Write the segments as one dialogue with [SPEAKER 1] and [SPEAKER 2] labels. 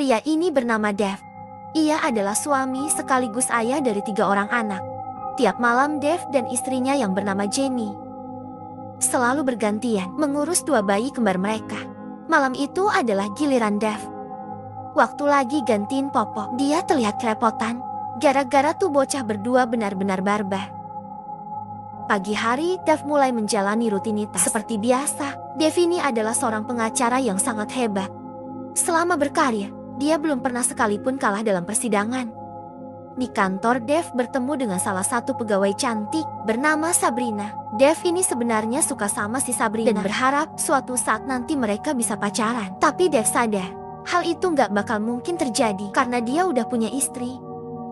[SPEAKER 1] Pria ini bernama Dave. Ia adalah suami sekaligus ayah dari 3 orang anak. Tiap malam Dave dan istrinya yang bernama Jenny selalu bergantian mengurus 2 bayi kembar mereka. Malam itu adalah giliran Dave. Waktu lagi gantiin popok, dia terlihat kerepotan gara-gara tuh bocah berdua benar-benar barbar. Pagi hari, Dave mulai menjalani rutinitas seperti biasa. Dave ini adalah seorang pengacara yang sangat hebat. Selama berkarya, dia belum pernah sekalipun kalah dalam persidangan. Di kantor, Dave bertemu dengan salah satu pegawai cantik bernama Sabrina. Dave ini sebenarnya suka sama si Sabrina dan berharap suatu saat nanti mereka bisa pacaran. Tapi Dave sadar, hal itu nggak bakal mungkin terjadi karena dia udah punya istri.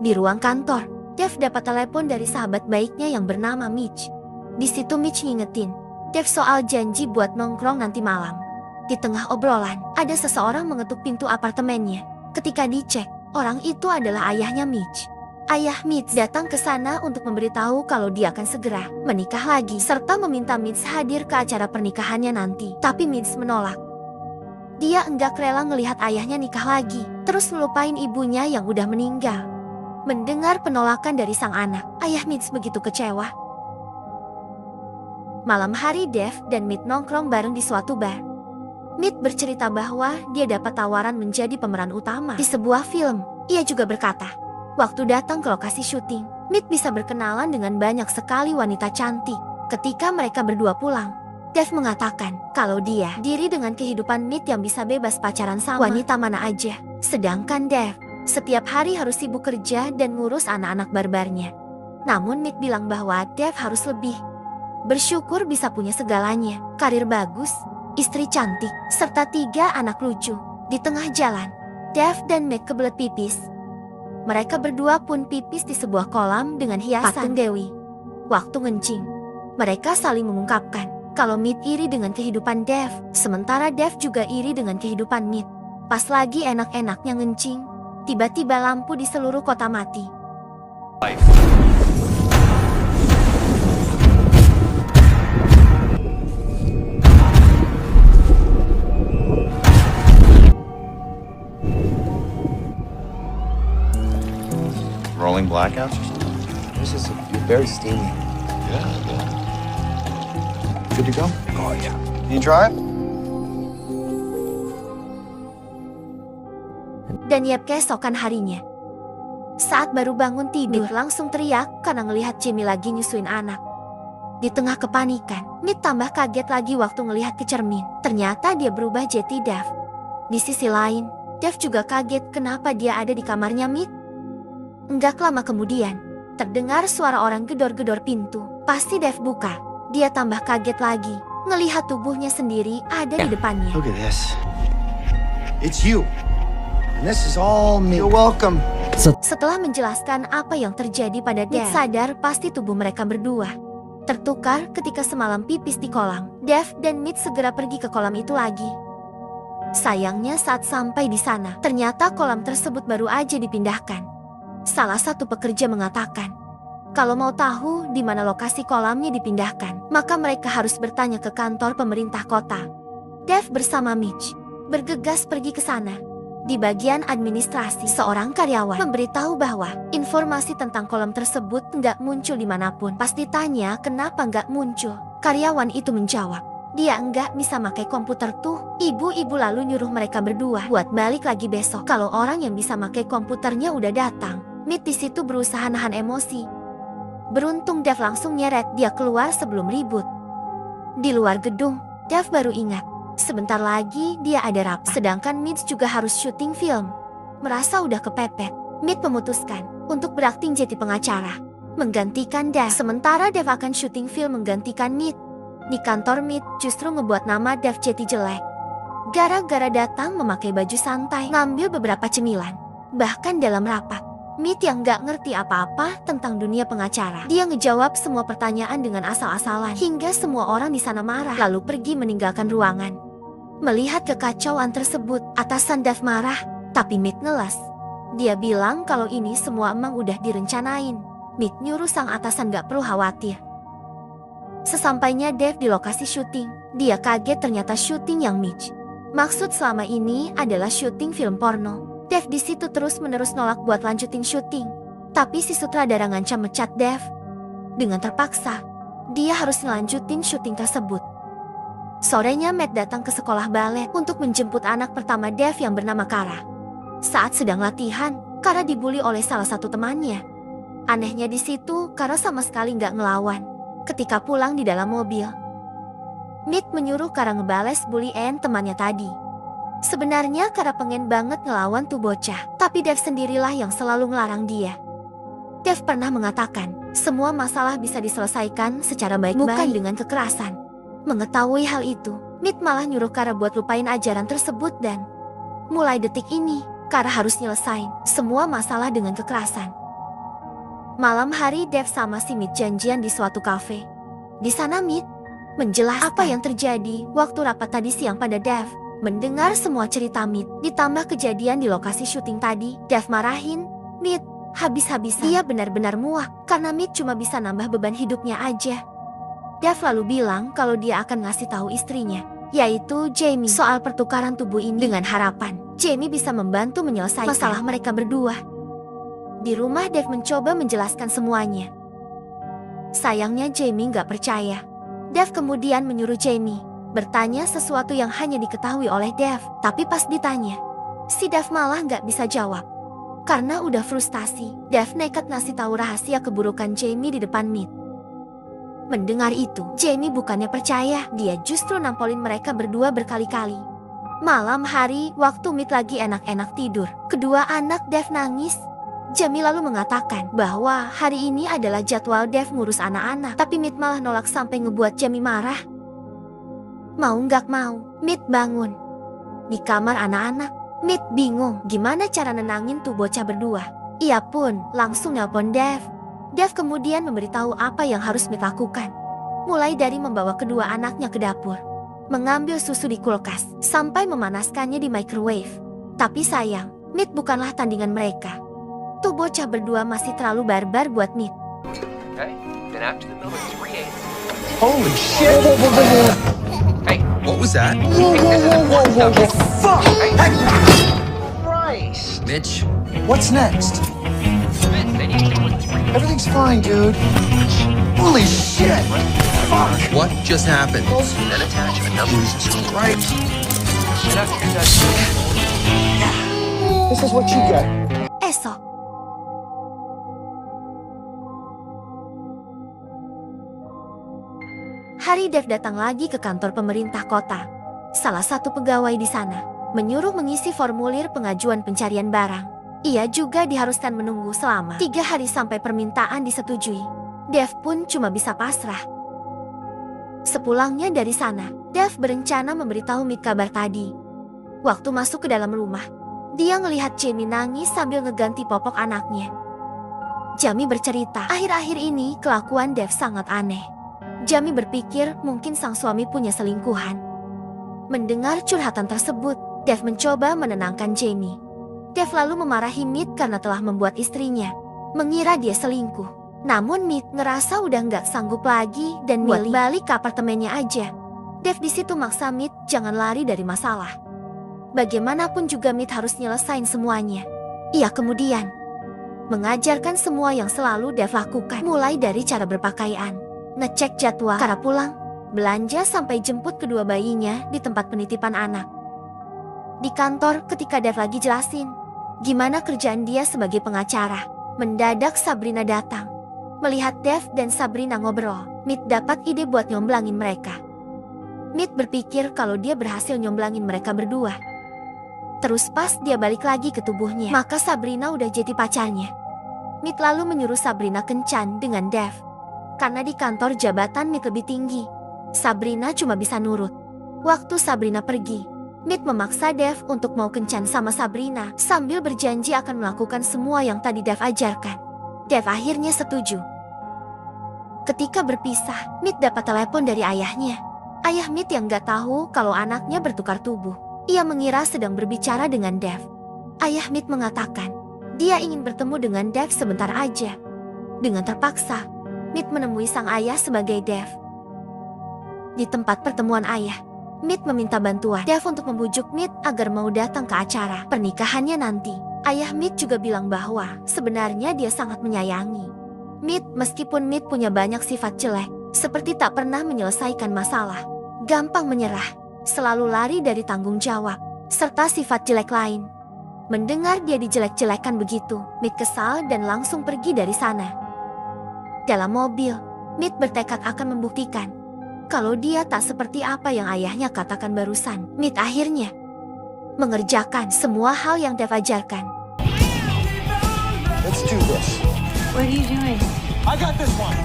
[SPEAKER 1] Di ruang kantor, Dave dapat telepon dari sahabat baiknya yang bernama Mitch. Di situ Mitch ngingetin Dave soal janji buat nongkrong nanti malam. Di tengah obrolan, ada seseorang mengetuk pintu apartemennya. Ketika dicek, orang itu adalah ayahnya Mitch. Ayah Mitch datang ke sana untuk memberitahu kalau dia akan segera menikah lagi, serta meminta Mitch hadir ke acara pernikahannya nanti. Tapi Mitch menolak. Dia enggak rela ngelihat ayahnya nikah lagi, terus melupain ibunya yang udah meninggal. Mendengar penolakan dari sang anak, ayah Mitch begitu kecewa. Malam hari Dave dan Mitch nongkrong bareng di suatu bar. Mitch bercerita bahwa dia dapat tawaran menjadi pemeran utama di sebuah film. Ia juga berkata, waktu datang ke lokasi syuting, Mitch bisa berkenalan dengan banyak sekali wanita cantik. Ketika mereka berdua pulang, Dave mengatakan kalau dia diri dengan kehidupan Mitch yang bisa bebas pacaran sama wanita mana aja. Sedangkan Dave setiap hari harus sibuk kerja dan ngurus anak-anak barbarnya. Namun Mitch bilang bahwa Dave harus lebih bersyukur bisa punya segalanya, karir bagus, istri cantik, serta 3 anak lucu. Di tengah jalan, Dave dan Mitch kebelet pipis. Mereka berdua pun pipis di sebuah kolam dengan hiasan patung dewi. Waktu ngencing, mereka saling mengungkapkan kalau Mitch iri dengan kehidupan Dave, sementara Dave juga iri dengan kehidupan Mitch. Pas lagi enak-enaknya ngencing, tiba-tiba lampu di seluruh kota mati.
[SPEAKER 2] Rolling blackouts or something?
[SPEAKER 3] This is very steamy.
[SPEAKER 2] Yeah.
[SPEAKER 3] Good to go?
[SPEAKER 2] Oh, yeah. You drive?
[SPEAKER 1] Dan yap keesokan harinya, saat baru bangun tidur, langsung teriak karena ngelihat Jamie lagi nyusuin anak. Di tengah kepanikan, Mitch tambah kaget lagi waktu ngelihat ke cermin. Ternyata dia berubah jadi Dave. Di sisi lain, Dave juga kaget kenapa dia ada di kamarnya Mitch. Enggak lama kemudian, terdengar suara orang gedor-gedor pintu. Pasti Dave buka. Dia tambah kaget lagi, ngelihat tubuhnya sendiri ada di depannya.
[SPEAKER 3] Look at this. It's you. And this is all me.
[SPEAKER 2] You're welcome.
[SPEAKER 1] Setelah menjelaskan apa yang terjadi pada Dave, sadar pasti tubuh mereka berdua tertukar ketika semalam pipis di kolam. Dave dan Mitch segera pergi ke kolam itu lagi. Sayangnya saat sampai di sana, ternyata kolam tersebut baru aja dipindahkan. Salah satu pekerja mengatakan, kalau mau tahu di mana lokasi kolamnya dipindahkan, maka mereka harus bertanya ke kantor pemerintah kota. Dave bersama Mitch bergegas pergi ke sana. Di bagian administrasi, seorang karyawan memberitahu bahwa informasi tentang kolam tersebut nggak muncul dimanapun. Pas ditanya kenapa nggak muncul, karyawan itu menjawab, dia nggak bisa pakai komputer tuh. Ibu-ibu lalu nyuruh mereka berdua buat balik lagi besok kalau orang yang bisa pakai komputernya udah datang. Mitch di situ berusaha nahan emosi. Beruntung Dave langsung nyeret dia keluar sebelum ribut. Di luar gedung, Dave baru ingat, sebentar lagi dia ada rapat. Sedangkan Mitch juga harus syuting film. Merasa udah kepepet, Mitch memutuskan untuk berakting jadi pengacara, menggantikan Dave. Sementara Dave akan syuting film menggantikan Mitch. Di kantor Mitch justru ngebuat nama Dave jadi jelek. Gara-gara datang memakai baju santai, ngambil beberapa cemilan. Bahkan dalam rapat, Mitch yang gak ngerti apa-apa tentang dunia pengacara, dia ngejawab semua pertanyaan dengan asal-asalan hingga semua orang di sana marah lalu pergi meninggalkan ruangan. Melihat kekacauan tersebut, atasan Dave marah, tapi Mitch ngeles. Dia bilang kalau ini semua emang udah direncanain. Mitch nyuruh sang atasan gak perlu khawatir. Sesampainya Dave di lokasi syuting, dia kaget ternyata syuting yang Mitch maksud selama ini adalah syuting film porno. Dev di situ terus-menerus nolak buat lanjutin syuting. Tapi si sutradara ngancam mecat Dev. Dengan terpaksa, dia harus ngelanjutin syuting tersebut. Sorenya Matt datang ke sekolah balet untuk menjemput anak pertama Dev yang bernama Kara. Saat sedang latihan, Kara dibully oleh salah satu temannya. Anehnya di situ, Kara sama sekali nggak ngelawan. Ketika pulang di dalam mobil, Mick menyuruh Kara ngebales bully Anne temannya tadi. Sebenarnya Kara pengen banget ngelawan tuh bocah, tapi Dev sendirilah yang selalu ngelarang dia. Dev pernah mengatakan, semua masalah bisa diselesaikan secara baik-baik, bukan dengan kekerasan. Mengetahui hal itu, Mick malah nyuruh Kara buat lupain ajaran tersebut dan mulai detik ini, Kara harus nyelesain semua masalah dengan kekerasan. Malam hari Dev sama si Mick janjian di suatu kafe. Di sana Mick menjelaskan apa yang terjadi waktu rapat tadi siang pada Dev. Mendengar semua cerita Mick, ditambah kejadian di lokasi syuting tadi, Dev marahin Mick habis-habisan. Dia benar-benar muak karena Mick cuma bisa nambah beban hidupnya aja. Dev lalu bilang kalau dia akan ngasih tahu istrinya, yaitu Jamie, soal pertukaran tubuh ini dengan harapan Jamie bisa membantu menyelesaikan masalah mereka berdua. Di rumah Dev mencoba menjelaskan semuanya. Sayangnya Jamie nggak percaya. Dev kemudian menyuruh Jamie bertanya sesuatu yang hanya diketahui oleh Dev. Tapi pas ditanya, si Dev malah nggak bisa jawab. Karena udah frustasi, Dev nekat ngasih tahu rahasia keburukan Jamie di depan Mick. Mendengar itu, Jamie bukannya percaya, dia justru nampolin mereka berdua berkali-kali. Malam hari, waktu Mick lagi enak-enak tidur, kedua anak Dev nangis. Jamie lalu mengatakan bahwa hari ini adalah jadwal Dev ngurus anak-anak, tapi Mick malah nolak sampai ngebuat Jamie marah. Mau nggak mau, Mick bangun. Di kamar anak-anak, Mick bingung gimana cara nenangin tuh bocah berdua. Ia pun langsung nelpon Dev. Dev kemudian memberitahu apa yang harus Mick lakukan. Mulai dari membawa kedua anaknya ke dapur, mengambil susu di kulkas, sampai memanaskannya di microwave. Tapi sayang, Mick bukanlah tandingan mereka. Tuh bocah berdua masih terlalu barbar buat Mick.
[SPEAKER 4] Okay, then after the milk is created.
[SPEAKER 3] Holy shit!
[SPEAKER 4] Hey,
[SPEAKER 5] What was that?
[SPEAKER 3] Fuck!
[SPEAKER 4] Christ!
[SPEAKER 5] Mitch?
[SPEAKER 3] What's next?
[SPEAKER 4] Smith, they need to put 3
[SPEAKER 3] Everything's fine, dude. Holy shit! Fuck!
[SPEAKER 5] What just happened?
[SPEAKER 4] then attach a number.
[SPEAKER 3] Jesus Christ!
[SPEAKER 4] Then after you're done,
[SPEAKER 3] This is what you get.
[SPEAKER 1] Esok, hari Dev datang lagi ke kantor pemerintah kota. Salah satu pegawai di sana menyuruh mengisi formulir pengajuan pencarian barang. Ia juga diharuskan menunggu selama 3 hari sampai permintaan disetujui. Dev pun cuma bisa pasrah. Sepulangnya dari sana, Dev berencana memberitahu Mick kabar tadi. Waktu masuk ke dalam rumah, dia ngelihat Jamie nangis sambil ngeganti popok anaknya. Jamie bercerita, akhir-akhir ini kelakuan Dev sangat aneh. Jamie berpikir mungkin sang suami punya selingkuhan. Mendengar curhatan tersebut, Dev mencoba menenangkan Jamie. Dev lalu memarahi Mick karena telah membuat istrinya mengira dia selingkuh. Namun Mick ngerasa udah nggak sanggup lagi dan milih balik ke apartemennya aja. Dev di situ maksa Mick jangan lari dari masalah. Bagaimanapun juga Mick harus nyelesain semuanya. Ia kemudian mengajarkan semua yang selalu Dev lakukan, mulai dari cara berpakaian, ngecek jadwal Kara pulang, belanja sampai jemput kedua bayinya di tempat penitipan anak. Di kantor ketika Dev lagi jelasin gimana kerjaan dia sebagai pengacara, mendadak Sabrina datang. Melihat Dev dan Sabrina ngobrol, Mick dapat ide buat nyomblangin mereka. Mick berpikir kalau dia berhasil nyomblangin mereka berdua. Terus pas dia balik lagi ke tubuhnya, maka Sabrina udah jadi pacarnya. Mick lalu menyuruh Sabrina kencan dengan Dev. Karena di kantor jabatan Mick lebih tinggi, Sabrina cuma bisa nurut. Waktu Sabrina pergi, Mick memaksa Dev untuk mau kencan sama Sabrina sambil berjanji akan melakukan semua yang tadi Dev ajarkan. Dev akhirnya setuju. Ketika berpisah, Mick dapat telepon dari ayahnya. Ayah Mick yang gak tahu kalau anaknya bertukar tubuh. Ia mengira sedang berbicara dengan Dev. Ayah Mick mengatakan, dia ingin bertemu dengan Dev sebentar aja. Dengan terpaksa, Mick menemui sang ayah sebagai Dev. Di tempat pertemuan ayah, Meet meminta bantuan Dev untuk membujuk Meet agar mau datang ke acara pernikahannya nanti. Ayah Meet juga bilang bahwa sebenarnya dia sangat menyayangi Meet meskipun Meet punya banyak sifat jelek, seperti tak pernah menyelesaikan masalah, gampang menyerah, selalu lari dari tanggung jawab, serta sifat jelek lain. Mendengar dia dijelek-jelekan begitu, Meet kesal dan langsung pergi dari sana. Dalam mobil, Meet bertekad akan membuktikan kalau dia tak seperti apa yang ayahnya katakan barusan. Meet akhirnya mengerjakan semua hal yang Dev ajarkan.
[SPEAKER 3] Let's do this.
[SPEAKER 5] What are you doing?
[SPEAKER 3] I got this one.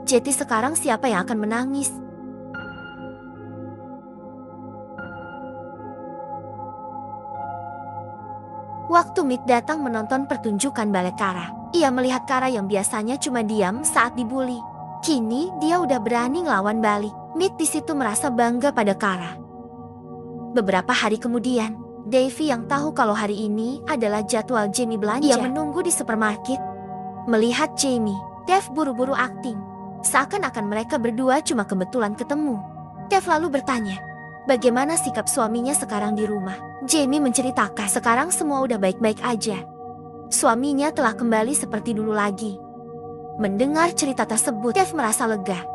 [SPEAKER 1] Jadi sekarang siapa yang akan menangis? Waktu Meet datang menonton pertunjukan balet Kara, ia melihat Kara yang biasanya cuma diam saat dibully. Kini dia udah berani ngelawan balik. Meet di situ merasa bangga pada Kara. Beberapa hari kemudian, Davy yang tahu kalau hari ini adalah jadwal Jamie belanja. Ia menunggu di supermarket. Melihat Jamie, Dev buru-buru akting. Seakan-akan mereka berdua cuma kebetulan ketemu. Dev lalu bertanya, bagaimana sikap suaminya sekarang di rumah? Jamie menceritakan sekarang semua udah baik-baik aja. Suaminya telah kembali seperti dulu lagi. Mendengar cerita tersebut, Dev merasa lega.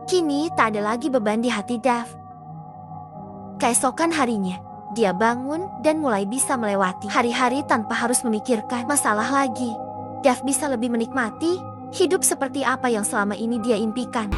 [SPEAKER 1] Kini tak ada lagi beban di hati Dev. Keesokan harinya, dia bangun dan mulai bisa melewati hari-hari tanpa harus memikirkan masalah lagi. Dev bisa lebih menikmati hidup seperti apa yang selama ini dia impikan.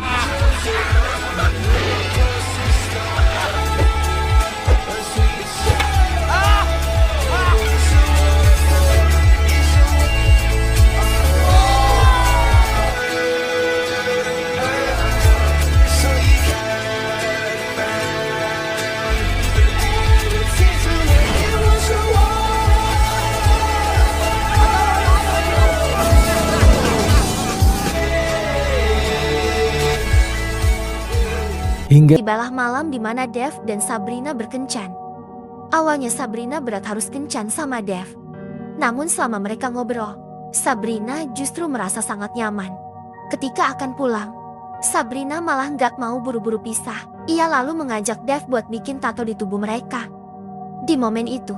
[SPEAKER 1] Tibalah malam di mana Dev dan Sabrina berkencan. Awalnya Sabrina berat harus kencan sama Dev. Namun selama mereka ngobrol, Sabrina justru merasa sangat nyaman. Ketika akan pulang, Sabrina malah nggak mau buru-buru pisah. Ia lalu mengajak Dev buat bikin tato di tubuh mereka. Di momen itu,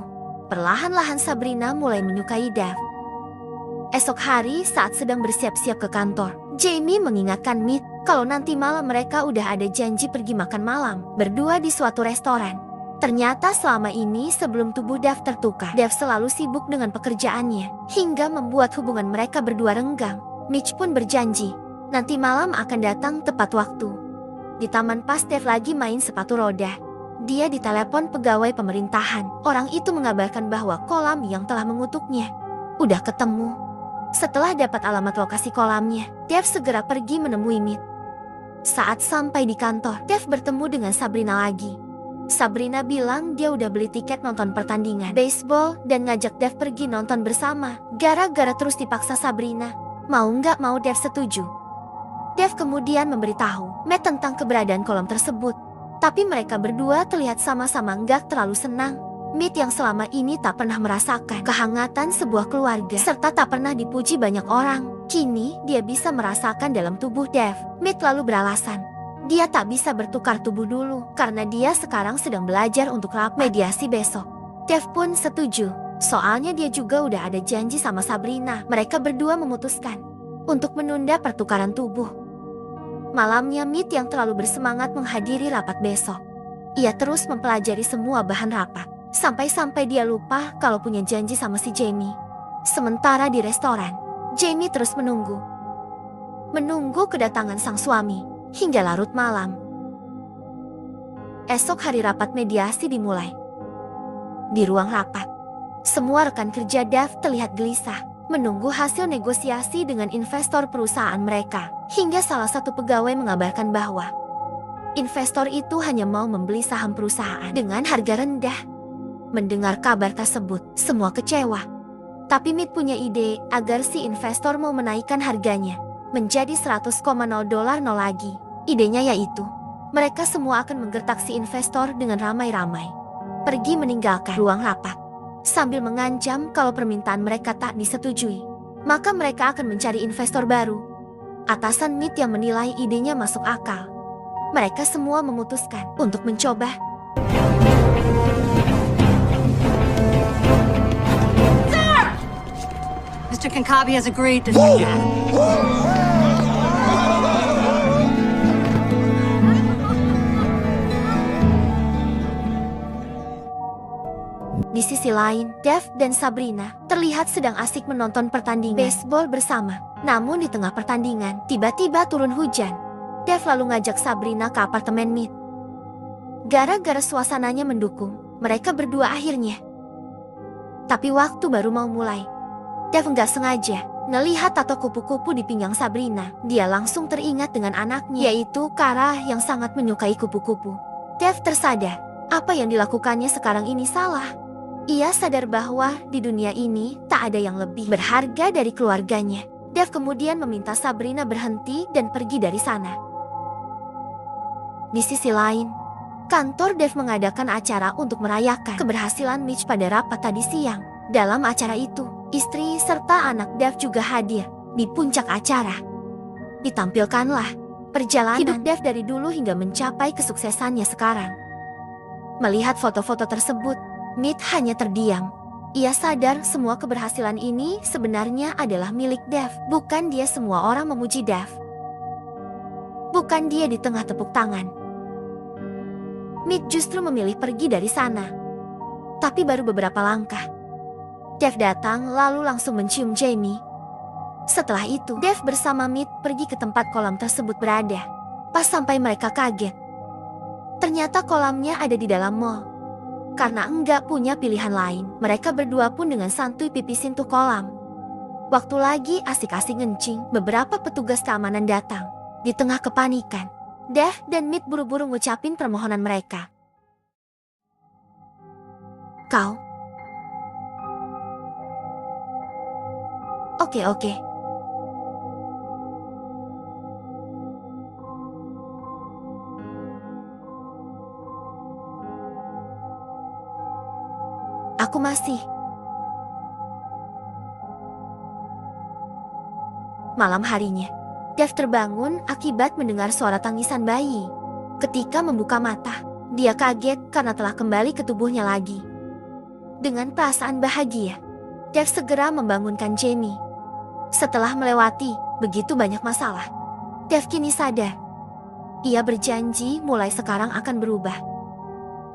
[SPEAKER 1] perlahan-lahan Sabrina mulai menyukai Dev. Esok hari saat sedang bersiap-siap ke kantor, Jamie mengingatkan Meet kalau nanti malam mereka udah ada janji pergi makan malam berdua di suatu restoran. Ternyata selama ini sebelum tubuh Dev tertukar, Dev selalu sibuk dengan pekerjaannya hingga membuat hubungan mereka berdua renggang. Mitch pun berjanji nanti malam akan datang tepat waktu. Di taman pas Dev lagi main sepatu roda, dia ditelepon pegawai pemerintahan. Orang itu mengabarkan bahwa kolam yang telah mengutuknya udah ketemu. Setelah dapat alamat lokasi kolamnya, Dev segera pergi menemui Meet. Saat sampai di kantor, Dev bertemu dengan Sabrina lagi. Sabrina bilang dia udah beli tiket nonton pertandingan baseball dan ngajak Dev pergi nonton bersama. Gara-gara terus dipaksa Sabrina, mau nggak mau Dev setuju. Dev kemudian memberitahu Matt tentang keberadaan kolam tersebut. Tapi mereka berdua terlihat sama-sama nggak terlalu senang. Meet yang selama ini tak pernah merasakan kehangatan sebuah keluarga serta tak pernah dipuji banyak orang, kini dia bisa merasakan dalam tubuh Dev. Meet lalu beralasan dia tak bisa bertukar tubuh dulu karena dia sekarang sedang belajar untuk rapat mediasi besok. Dev pun setuju, soalnya dia juga udah ada janji sama Sabrina. Mereka berdua memutuskan untuk menunda pertukaran tubuh. Malamnya Meet yang terlalu bersemangat menghadiri rapat besok. Ia terus mempelajari semua bahan rapat. Sampai-sampai dia lupa kalau punya janji sama si Jamie. Sementara di restoran, Jamie terus menunggu kedatangan sang suami hingga larut malam. Esok hari rapat mediasi dimulai. Di ruang rapat, semua rekan kerja Dev terlihat gelisah menunggu hasil negosiasi dengan investor perusahaan mereka. Hingga salah satu pegawai mengabarkan bahwa investor itu hanya mau membeli saham perusahaan dengan harga rendah. Mendengar kabar tersebut, semua kecewa. Tapi Meet punya ide agar si investor mau menaikkan harganya menjadi $100,000 lagi. Idenya yaitu, mereka semua akan menggertak si investor dengan ramai-ramai pergi meninggalkan ruang rapat sambil mengancam kalau permintaan mereka tak disetujui, maka mereka akan mencari investor baru. Atasan Meet yang menilai idenya masuk akal. Mereka semua memutuskan untuk mencoba.
[SPEAKER 5] Mr. Kinkabi has agreed to...
[SPEAKER 1] Di sisi lain, Dev dan Sabrina terlihat sedang asik menonton pertandingan baseball bersama. Namun di tengah pertandingan, tiba-tiba turun hujan. Dev lalu ngajak Sabrina ke apartemen Meet. Gara-gara suasananya mendukung, mereka berdua akhirnya. Tapi waktu baru mau mulai, Dev nggak sengaja ngelihat tato kupu-kupu di pinggang Sabrina. Dia langsung teringat dengan anaknya, yaitu Kara yang sangat menyukai kupu-kupu. Dev tersadar, apa yang dilakukannya sekarang ini salah. Ia sadar bahwa di dunia ini tak ada yang lebih berharga dari keluarganya. Dev kemudian meminta Sabrina berhenti dan pergi dari sana. Di sisi lain, kantor Dev mengadakan acara untuk merayakan keberhasilan Mitch pada rapat tadi siang. Dalam acara itu, istri serta anak Dev juga hadir. Di puncak acara, ditampilkanlah perjalanan hidup Dev dari dulu hingga mencapai kesuksesannya sekarang. Melihat foto-foto tersebut, Meet hanya terdiam. Ia sadar semua keberhasilan ini sebenarnya adalah milik Dev. Bukan dia semua orang memuji Dev. Bukan dia di tengah tepuk tangan. Meet justru memilih pergi dari sana. Tapi baru beberapa langkah, Dev datang lalu langsung mencium Jamie. Setelah itu, Dev bersama Meet pergi ke tempat kolam tersebut berada. Pas sampai mereka kaget. Ternyata kolamnya ada di dalam mall. Karena enggak punya pilihan lain, mereka berdua pun dengan santuy pipisin tuh kolam. Waktu lagi asik-asik ngencing, beberapa petugas keamanan datang. Di tengah kepanikan, Dev dan Meet buru-buru ngucapin permohonan mereka. Kau? Oke. Aku masih. Malam harinya, Dev terbangun akibat mendengar suara tangisan bayi. Ketika membuka mata, dia kaget karena telah kembali ke tubuhnya lagi. Dengan perasaan bahagia, Dev segera membangunkan Jamie. Setelah melewati begitu banyak masalah, Dev kini sadar. Ia berjanji mulai sekarang akan berubah.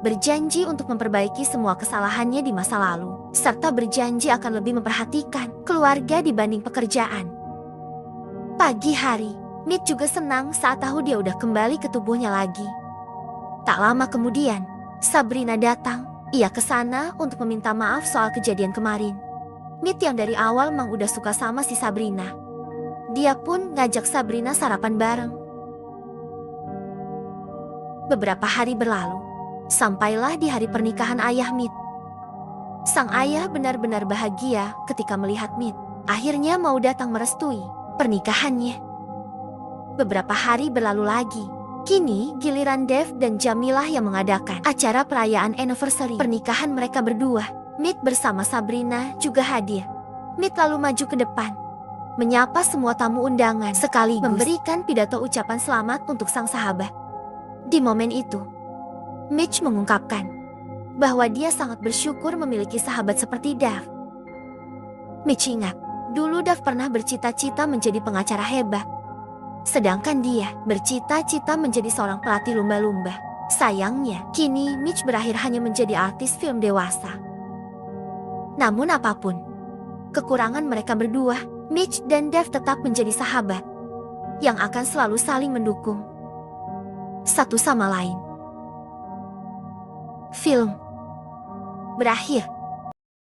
[SPEAKER 1] Berjanji untuk memperbaiki semua kesalahannya di masa lalu, serta berjanji akan lebih memperhatikan keluarga dibanding pekerjaan. Pagi hari, Meet juga senang saat tahu dia udah kembali ke tubuhnya lagi. Tak lama kemudian, Sabrina datang. Ia ke sana untuk meminta maaf soal kejadian kemarin. Meet yang dari awal memang udah suka sama si Sabrina. Dia pun ngajak Sabrina sarapan bareng. Beberapa hari berlalu. Sampailah di hari pernikahan ayah Meet. Sang ayah benar-benar bahagia ketika melihat Meet akhirnya mau datang merestui pernikahannya. Beberapa hari berlalu lagi. Kini giliran Dev dan Jamilah yang mengadakan acara perayaan anniversary pernikahan mereka berdua. Meet bersama Sabrina juga hadir. Meet lalu maju ke depan, menyapa semua tamu undangan sekaligus memberikan pidato ucapan selamat untuk sang sahabat. Di momen itu, Mitch mengungkapkan bahwa dia sangat bersyukur memiliki sahabat seperti Dev. Mitch ingat, dulu Dev pernah bercita-cita menjadi pengacara hebat. Sedangkan dia bercita-cita menjadi seorang pelatih lumba-lumba. Sayangnya, kini Mitch berakhir hanya menjadi artis film dewasa. Namun apapun kekurangan mereka berdua, Mitch dan Dev tetap menjadi sahabat yang akan selalu saling mendukung satu sama lain. Film berakhir.